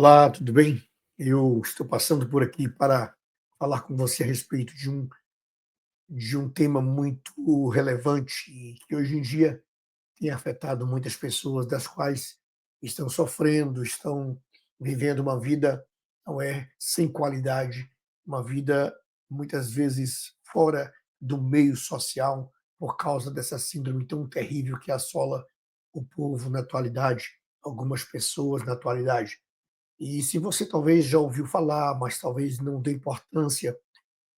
Olá, tudo bem? Eu estou passando por aqui para falar com você a respeito de um tema muito relevante e que hoje em dia tem afetado muitas pessoas, das quais estão sofrendo, estão vivendo uma vida não é sem qualidade, uma vida muitas vezes fora do meio social por causa dessa síndrome tão terrível que assola o povo na atualidade, algumas pessoas na atualidade. E se você talvez já ouviu falar, mas talvez não dê importância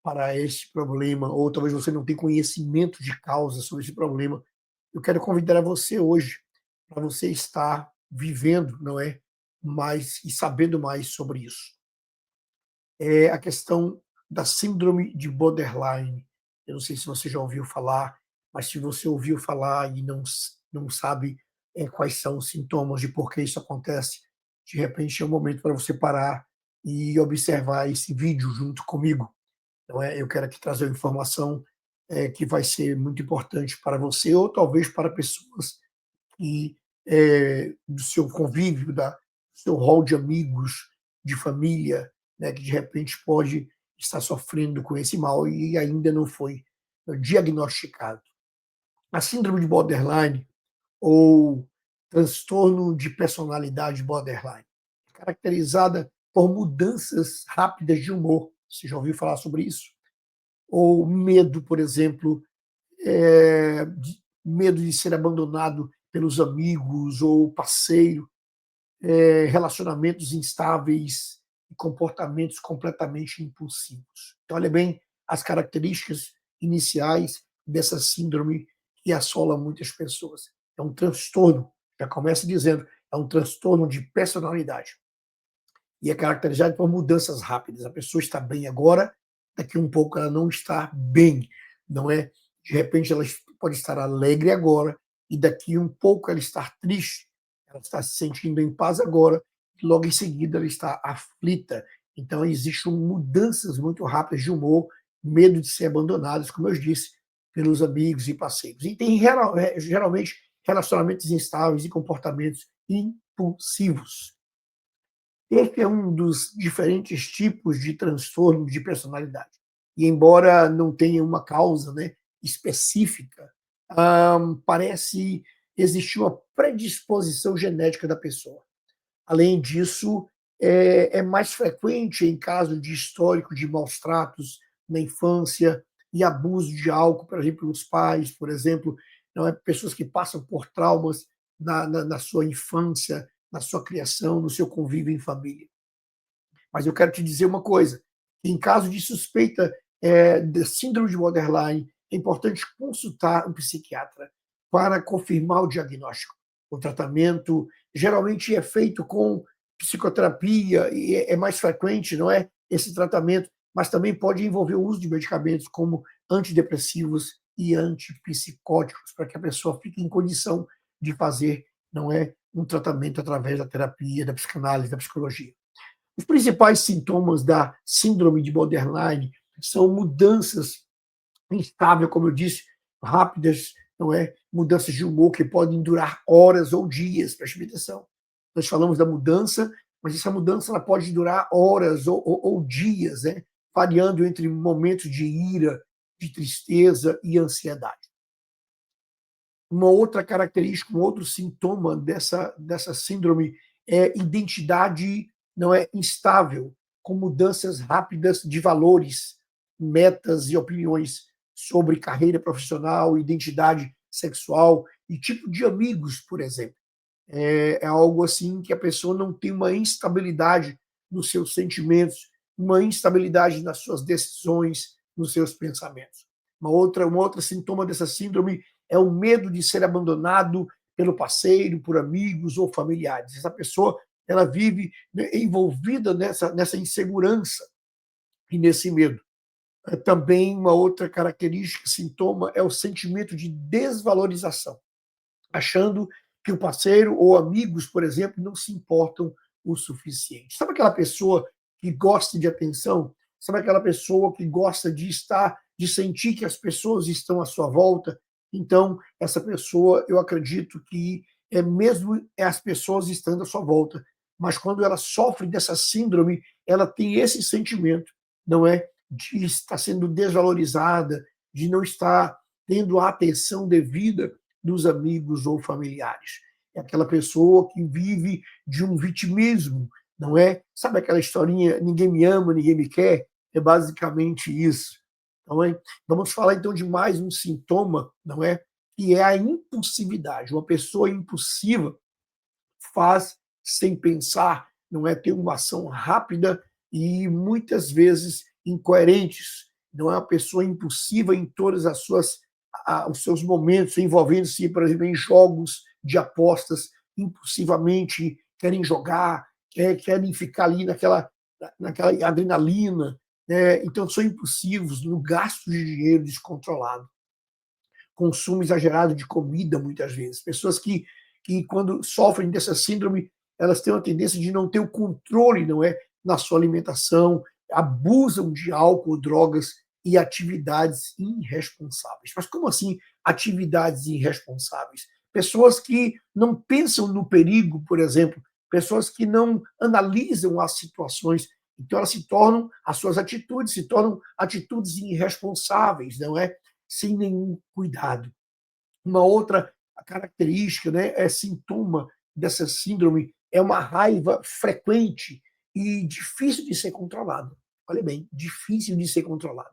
para este problema, ou talvez você não tenha conhecimento de causa sobre esse problema, eu quero convidar a você hoje para você estar vivendo, não é, mais e sabendo mais sobre isso. É a questão da síndrome de borderline. Eu não sei se você já ouviu falar, mas se você ouviu falar e não sabe quais são os sintomas de por que isso acontece, de repente é um momento para você parar e observar esse vídeo junto comigo. Não é? Eu quero aqui trazer uma informação que vai ser muito importante para você, ou talvez para pessoas que, do seu convívio, do seu rol de amigos, de família, né, que de repente pode estar sofrendo com esse mal e ainda não foi diagnosticado. A síndrome de borderline ou transtorno de personalidade borderline, caracterizada por mudanças rápidas de humor. Você já ouviu falar sobre isso? Ou medo, por exemplo, medo de ser abandonado pelos amigos ou parceiro, relacionamentos instáveis e comportamentos completamente impulsivos. Então, olha bem as características iniciais dessa síndrome que assola muitas pessoas. É um transtorno, já começa dizendo, é um transtorno de personalidade. E é caracterizado por mudanças rápidas. A pessoa está bem agora, daqui um pouco ela não está bem, não é? De repente ela pode estar alegre agora e daqui um pouco ela está triste, ela está se sentindo em paz agora e logo em seguida ela está aflita. Então existem mudanças muito rápidas de humor, medo de ser abandonados, como eu disse, pelos amigos e parceiros. E tem geralmente relacionamentos instáveis e comportamentos impulsivos. Esse é um dos diferentes tipos de transtorno de personalidade. E embora não tenha uma causa, né, específica, parece existir uma predisposição genética da pessoa. Além disso, é mais frequente em caso de histórico de maus tratos na infância e abuso de álcool, por exemplo, nos pais, por exemplo, não é? Pessoas que passam por traumas na sua infância, na sua criação, no seu convívio em família. Mas eu quero te dizer uma coisa: em caso de suspeita de síndrome de borderline, é importante consultar um psiquiatra para confirmar o diagnóstico. O tratamento geralmente é feito com psicoterapia e é mais frequente, não é? Esse tratamento, mas também pode envolver o uso de medicamentos como antidepressivos e antipsicóticos para que a pessoa fique em condição de fazer, não é, um tratamento através da terapia, da psicanálise, da psicologia. Os principais sintomas da síndrome de borderline são mudanças instáveis, como eu disse, rápidas, não é? Mudanças de humor que podem durar horas ou dias, preste atenção. Nós falamos da mudança, mas essa mudança ela pode durar horas ou dias, né? Variando entre momentos de ira, de tristeza e ansiedade. Uma outra característica, um outro sintoma dessa síndrome é identidade não é instável, com mudanças rápidas de valores, metas e opiniões sobre carreira profissional, identidade sexual e tipo de amigos, por exemplo. É algo assim que a pessoa não tem uma instabilidade nos seus sentimentos, uma instabilidade nas suas decisões, nos seus pensamentos. Um outro sintoma dessa síndrome é o medo de ser abandonado pelo parceiro, por amigos ou familiares. Essa pessoa ela vive, né, envolvida nessa insegurança e nesse medo. Também uma outra característica, sintoma, é o sentimento de desvalorização, achando que o parceiro ou amigos, por exemplo, não se importam o suficiente. Sabe aquela pessoa que gosta de atenção? Sabe aquela pessoa que gosta de estar, de sentir que as pessoas estão à sua volta? Então, essa pessoa, eu acredito que é mesmo as pessoas estando à sua volta, mas quando ela sofre dessa síndrome, ela tem esse sentimento, não é, de estar sendo desvalorizada, de não estar tendo a atenção devida dos amigos ou familiares. É aquela pessoa que vive de um vitimismo, não é? Sabe aquela historinha, ninguém me ama, ninguém me quer? É basicamente isso. Não é? Vamos falar então de mais um sintoma, não é? Que é a impulsividade. Uma pessoa impulsiva faz sem pensar, não é? Ter uma ação rápida e muitas vezes incoerentes. Não é uma pessoa impulsiva em todas os seus momentos, envolvendo-se, por exemplo, em jogos de apostas, impulsivamente querem jogar, querem ficar ali naquela adrenalina, né? Então são impulsivos no gasto de dinheiro descontrolado, consumo exagerado de comida, muitas vezes. Pessoas que quando sofrem dessa síndrome, elas têm uma tendência de não ter o controle, não é, na sua alimentação, abusam de álcool, drogas e atividades irresponsáveis. Mas como assim atividades irresponsáveis? Pessoas que não pensam no perigo, por exemplo, pessoas que não analisam as situações, então elas se tornam, as suas atitudes se tornam atitudes irresponsáveis, não é? Sem nenhum cuidado. Uma outra característica, né, é sintoma dessa síndrome, é uma raiva frequente e difícil de ser controlada. Olha bem, difícil de ser controlada.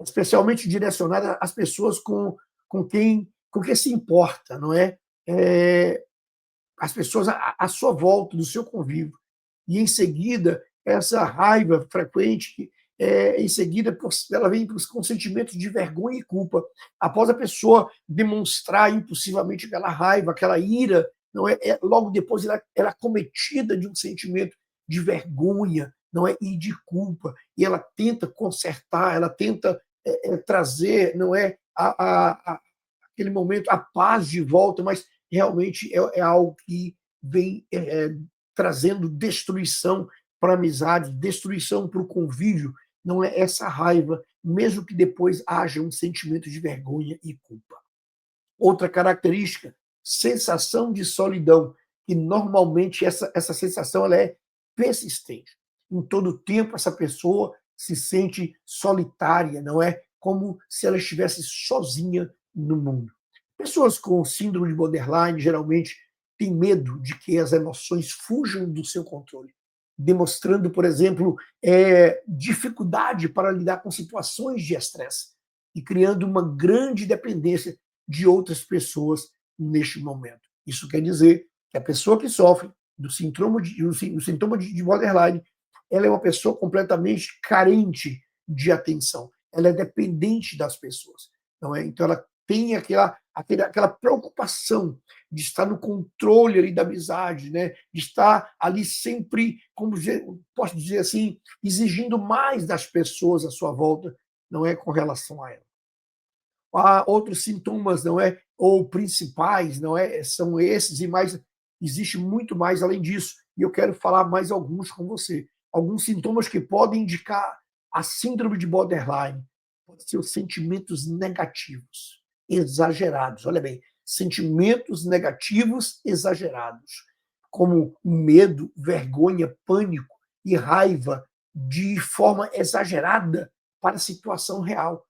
Especialmente direcionada às pessoas com quem se importa, não é? As pessoas à sua volta, do seu convívio. E, em seguida, essa raiva frequente, em seguida, ela vem com sentimentos de vergonha e culpa. Após a pessoa demonstrar impulsivamente aquela raiva, aquela ira, não logo depois ela é cometida de um sentimento de vergonha, não é, e de culpa. E ela tenta consertar, ela tenta trazer, não é, aquele momento, a paz de volta, mas realmente é algo que vem trazendo destruição para a amizade, destruição para o convívio. Não é essa raiva, mesmo que depois haja um sentimento de vergonha e culpa. Outra característica, sensação de solidão, que normalmente essa sensação ela é persistente. Em todo tempo, essa pessoa se sente solitária, não é? Como se ela estivesse sozinha no mundo. Pessoas com síndrome de borderline geralmente têm medo de que as emoções fujam do seu controle, demonstrando, por exemplo, dificuldade para lidar com situações de estresse e criando uma grande dependência de outras pessoas neste momento. Isso quer dizer que a pessoa que sofre do sintoma de borderline, ela é uma pessoa completamente carente de atenção. Ela é dependente das pessoas, não é? Então ela tem aquela preocupação de estar no controle ali da amizade, né? De estar ali sempre, como posso dizer assim, exigindo mais das pessoas à sua volta, não é, com relação a ela. Há outros sintomas, não é? Ou principais, não é? São esses e mais, existe muito mais além disso. E eu quero falar mais alguns com você. Alguns sintomas que podem indicar a síndrome de borderline. Pode ser os sentimentos negativos, exagerados. Olha bem, sentimentos negativos exagerados, como medo, vergonha, pânico e raiva de forma exagerada para a situação real.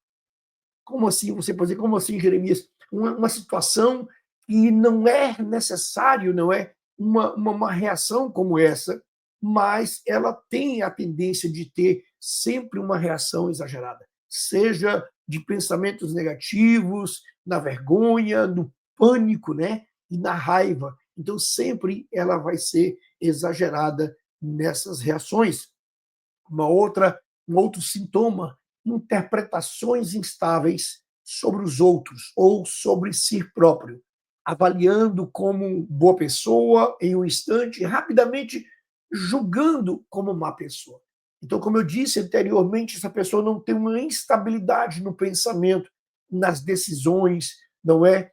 Como assim? Você pode dizer, como assim, Jeremias? Uma situação que não é necessário, não é? Uma reação como essa, mas ela tem a tendência de ter sempre uma reação exagerada, seja de pensamentos negativos, na vergonha, no pânico, né? E na raiva. Então, sempre ela vai ser exagerada nessas reações. Um outro sintoma, interpretações instáveis sobre os outros ou sobre si próprio, avaliando como boa pessoa em um instante, rapidamente julgando como má pessoa. Então, como eu disse anteriormente, essa pessoa não tem uma instabilidade no pensamento, nas decisões, não é?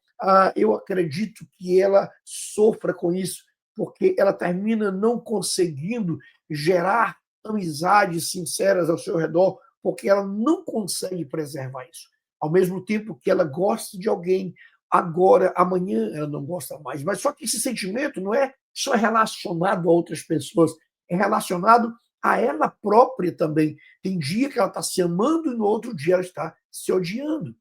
Eu acredito que ela sofra com isso, porque ela termina não conseguindo gerar amizades sinceras ao seu redor, porque ela não consegue preservar isso. Ao mesmo tempo que ela gosta de alguém, agora, amanhã ela não gosta mais. Mas só que esse sentimento não é só é relacionado a outras pessoas, é relacionado a ela própria também. Tem dia que ela está se amando e no outro dia ela está se odiando.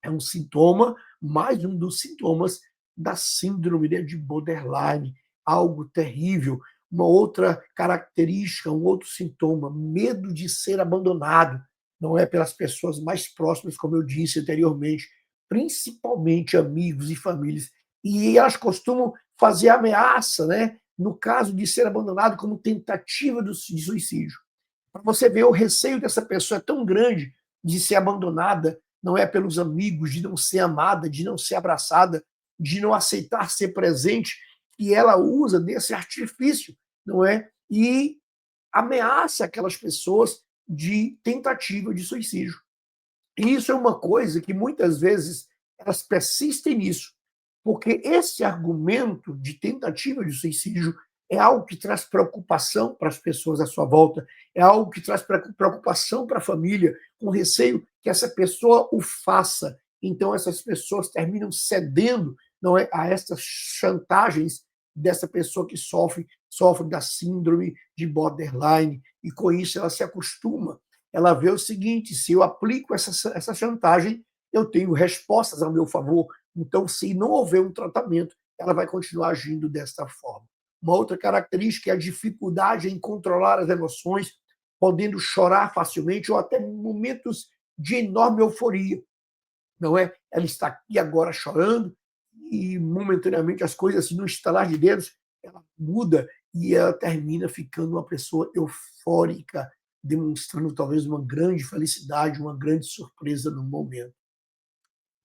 É um sintoma, mais um dos sintomas da síndrome de borderline, algo terrível. Uma outra característica, um outro sintoma, medo de ser abandonado, não é pelas pessoas mais próximas, como eu disse anteriormente, principalmente amigos e famílias. E elas costumam fazer ameaça, né? No caso de ser abandonado, como tentativa de suicídio. Para você ver, o receio dessa pessoa é tão grande de ser abandonada, não é pelos amigos, de não ser amada, de não ser abraçada, de não aceitar ser presente, que ela usa desse artifício, não é? E ameaça aquelas pessoas de tentativa de suicídio. E isso é uma coisa que muitas vezes elas persistem nisso, porque esse argumento de tentativa de suicídio é algo que traz preocupação para as pessoas à sua volta, é algo que traz preocupação para a família, com receio que essa pessoa o faça. Então, essas pessoas terminam cedendo, não é, a essas chantagens dessa pessoa que sofre da síndrome de borderline, e com isso ela se acostuma. Ela vê o seguinte: se eu aplico essa chantagem, eu tenho respostas ao meu favor. Então, se não houver um tratamento, ela vai continuar agindo desta forma. Uma outra característica é a dificuldade em controlar as emoções, podendo chorar facilmente ou até em momentos de enorme euforia. Não é? Ela está aqui agora chorando e momentaneamente as coisas, assim, no estalar de dedos, ela muda e ela termina ficando uma pessoa eufórica, demonstrando talvez uma grande felicidade, uma grande surpresa no momento.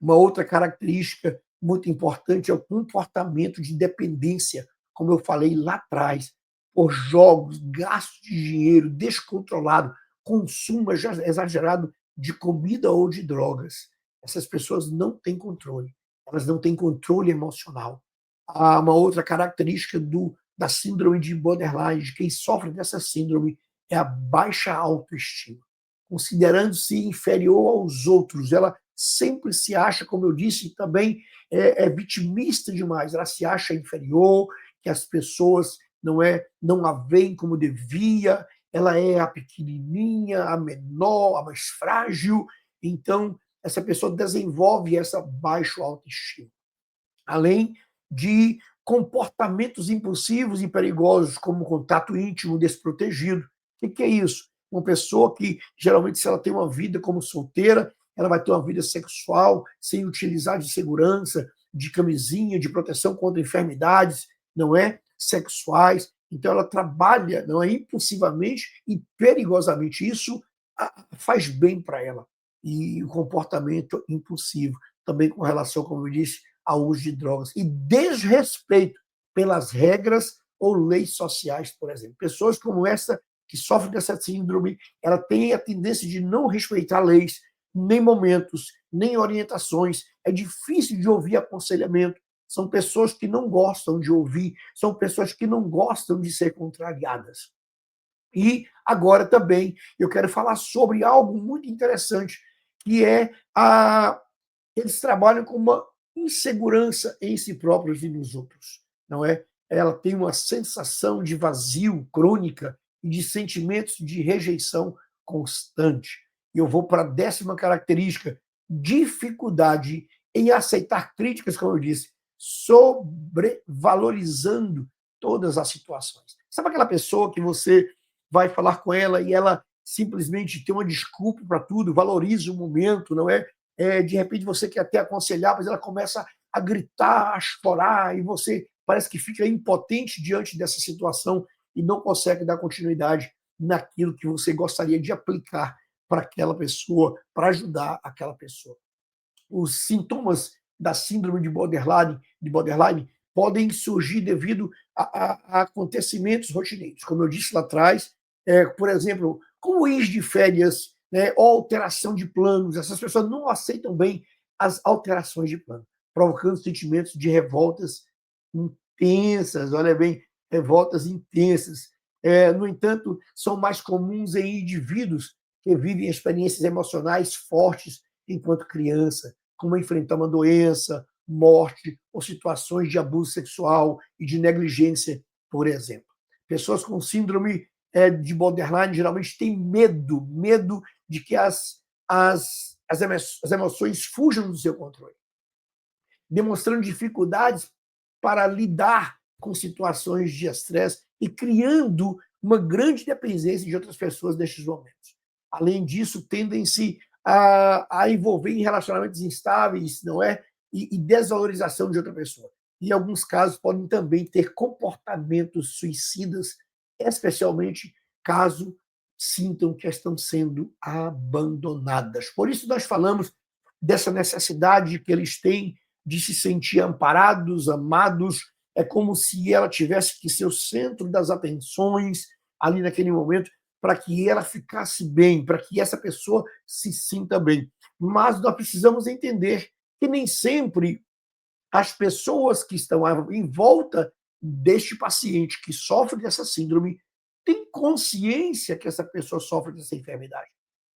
Uma outra característica muito importante é o comportamento de dependência, como eu falei lá atrás, por jogos, gasto de dinheiro descontrolado, consumo exagerado de comida ou de drogas. Essas pessoas não têm controle, elas não têm controle emocional. Há uma outra característica da síndrome de borderline, de quem sofre dessa síndrome, é a baixa autoestima. Considerando-se inferior aos outros, ela sempre se acha, como eu disse, também é vitimista demais. Ela se acha inferior, que as pessoas não a veem como devia, ela é a pequenininha, a menor, a mais frágil. Então, essa pessoa desenvolve essa baixa autoestima. Além de comportamentos impulsivos e perigosos, como contato íntimo desprotegido. O que é isso? Uma pessoa que, geralmente, se ela tem uma vida como solteira, ela vai ter uma vida sexual sem utilizar de segurança, de camisinha, de proteção contra enfermidades, não é? Sexuais. Então, ela trabalha, não é, impulsivamente e perigosamente. Isso faz bem para ela. E o comportamento impulsivo, também com relação, como eu disse, ao uso de drogas e desrespeito pelas regras ou leis sociais, por exemplo. Pessoas como essa, que sofrem dessa síndrome, ela tem a tendência de não respeitar leis, nem momentos, nem orientações. É difícil de ouvir aconselhamento. São pessoas que não gostam de ouvir, são pessoas que não gostam de ser contrariadas. E agora também eu quero falar sobre algo muito interessante, que é eles trabalham com uma insegurança em si próprios e nos outros, não é? Ela tem uma sensação de vazio crônica e de sentimentos de rejeição constante. E eu vou para a 10ª característica: dificuldade em aceitar críticas, como eu disse, sobrevalorizando todas as situações. Sabe aquela pessoa que você vai falar com ela e ela simplesmente tem uma desculpa para tudo, valoriza o momento, não é? De repente você quer até aconselhar, mas ela começa a gritar, a chorar, e você parece que fica impotente diante dessa situação e não consegue dar continuidade naquilo que você gostaria de aplicar para aquela pessoa, para ajudar aquela pessoa. Os sintomas da síndrome de borderline podem surgir devido a acontecimentos rotineiros. Como eu disse lá atrás, por exemplo, como ir de férias, né, ou alteração de planos. Essas pessoas não aceitam bem as alterações de plano, provocando sentimentos de revoltas intensas, olha bem, revoltas intensas. No entanto, são mais comuns em indivíduos que vivem experiências emocionais fortes enquanto criança, como enfrentar uma doença, morte ou situações de abuso sexual e de negligência, por exemplo. Pessoas com síndrome de borderline geralmente têm medo de que as emoções fujam do seu controle, demonstrando dificuldades para lidar com situações de estresse e criando uma grande dependência de outras pessoas nestes momentos. Além disso, tendem-se a envolver em relacionamentos instáveis, não é? E desvalorização de outra pessoa. E, em alguns casos, podem também ter comportamentos suicidas, especialmente caso sintam que estão sendo abandonadas. Por isso, nós falamos dessa necessidade que eles têm de se sentir amparados, amados. É como se ela tivesse que ser o centro das atenções ali naquele momento, para que ela ficasse bem, para que essa pessoa se sinta bem. Mas nós precisamos entender que nem sempre as pessoas que estão em volta deste paciente que sofre dessa síndrome têm consciência que essa pessoa sofre dessa enfermidade.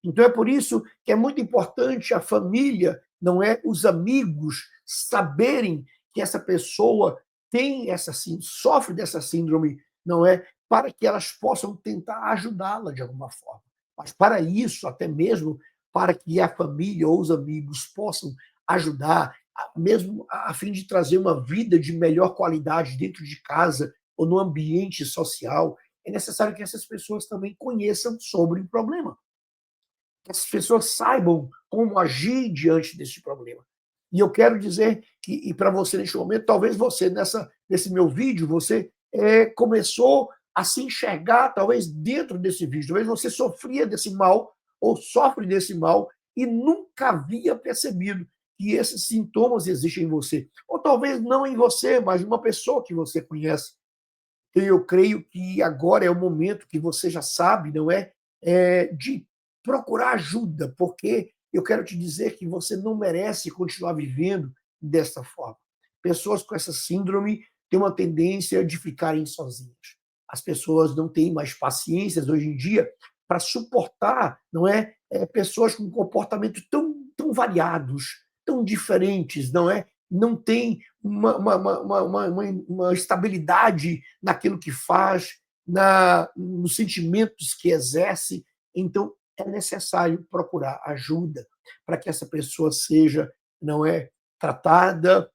Então é por isso que é muito importante a família, não é, os amigos saberem que essa pessoa tem sofre dessa síndrome, não é, para que elas possam tentar ajudá-la de alguma forma. Mas para isso, até mesmo para que a família ou os amigos possam ajudar, mesmo a fim de trazer uma vida de melhor qualidade dentro de casa ou no ambiente social, é necessário que essas pessoas também conheçam sobre o problema, que as pessoas saibam como agir diante desse problema. E eu quero dizer que, e para você neste momento, talvez você, nesse meu vídeo, você começou a se enxergar, talvez dentro desse vídeo, talvez você sofria desse mal, ou sofre desse mal, e nunca havia percebido que esses sintomas existem em você. Ou talvez não em você, mas em uma pessoa que você conhece. Eu creio que agora é o momento que você já sabe, não é? De procurar ajuda, porque eu quero te dizer que você não merece continuar vivendo dessa forma. Pessoas com essa síndrome têm uma tendência de ficarem sozinhas. As pessoas não têm mais paciências hoje em dia para suportar, não é? Pessoas com comportamento tão variados, tão diferentes, não é? Não tem uma estabilidade naquilo que faz, nos sentimentos que exerce. Então, é necessário procurar ajuda para que essa pessoa seja, não é, tratada.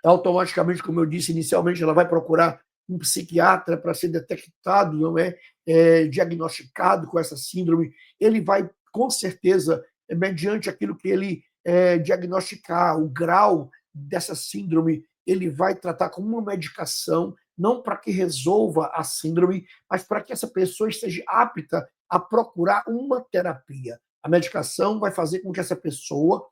Automaticamente, como eu disse inicialmente, ela vai procurar um psiquiatra para ser detectado, não é, diagnosticado com essa síndrome. Ele vai, com certeza, mediante aquilo que ele diagnosticar, o grau dessa síndrome, ele vai tratar como uma medicação, não para que resolva a síndrome, mas para que essa pessoa esteja apta a procurar uma terapia. A medicação vai fazer com que essa pessoa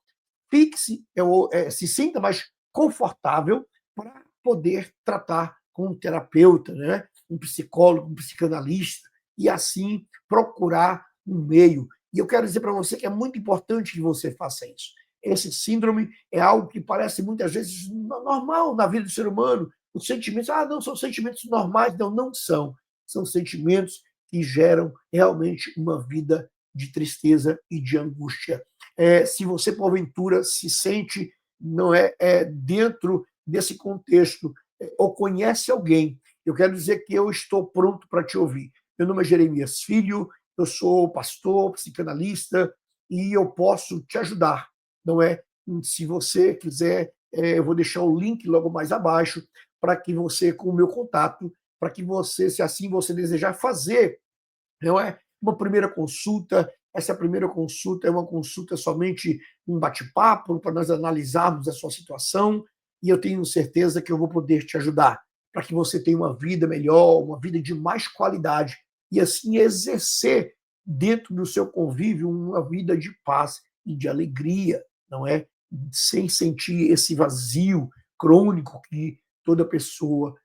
se sinta mais confortável para poder tratar com um terapeuta, né? Um psicólogo, um psicanalista, e assim procurar um meio. E eu quero dizer para você que é muito importante que você faça isso. Esse síndrome é algo que parece muitas vezes normal na vida do ser humano. Os sentimentos, não são sentimentos normais, não são. São sentimentos que geram realmente uma vida de tristeza e de angústia. Se você, porventura, se sente não dentro desse contexto, ou conhece alguém, eu quero dizer que eu estou pronto para te ouvir. Meu nome é Jeremias Filho, eu sou pastor, psicanalista, e eu posso te ajudar, não é? Se você quiser, eu vou deixar o link logo mais abaixo, para que você, com o meu contato, para que você, se assim você desejar fazer, não é, uma primeira consulta. Essa primeira consulta é uma consulta somente um bate-papo para nós analisarmos a sua situação, e eu tenho certeza que eu vou poder te ajudar para que você tenha uma vida melhor, uma vida de mais qualidade, e assim exercer dentro do seu convívio uma vida de paz e de alegria, não é? Sem sentir esse vazio crônico que toda pessoa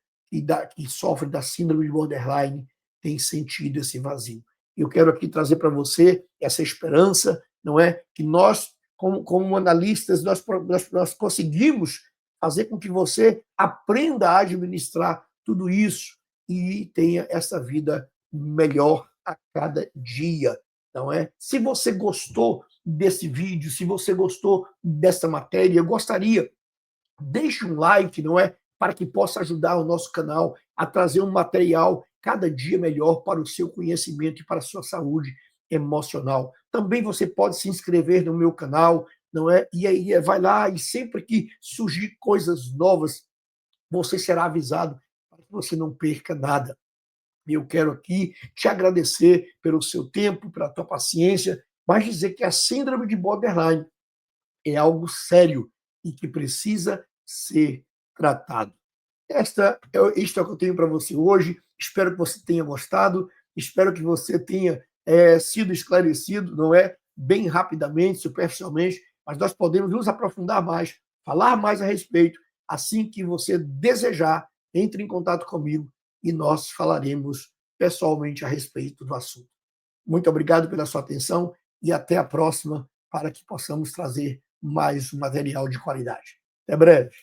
que sofre da síndrome de borderline tem sentido, esse vazio. Eu quero aqui trazer para você essa esperança, não é? Que nós, como analistas, nós conseguimos fazer com que você aprenda a administrar tudo isso e tenha essa vida melhor a cada dia, não é? Se você gostou desse vídeo, se você gostou dessa matéria, eu gostaria Deixe um like, não é? Para que possa ajudar o nosso canal a trazer um material cada dia melhor para o seu conhecimento e para a sua saúde emocional. Também você pode se inscrever no meu canal, não é? E aí vai lá e sempre que surgir coisas novas, você será avisado para que você não perca nada. Eu quero aqui te agradecer pelo seu tempo, pela tua paciência, mas dizer que a síndrome de borderline é algo sério e que precisa ser tratado. Isto é o que eu tenho para você hoje. Espero que você tenha gostado. Espero que você tenha sido esclarecido, não é? Bem rapidamente, superficialmente, mas nós podemos nos aprofundar mais, falar mais a respeito. Assim que você desejar, entre em contato comigo e nós falaremos pessoalmente a respeito do assunto. Muito obrigado pela sua atenção e até a próxima para que possamos trazer mais um material de qualidade. Até breve.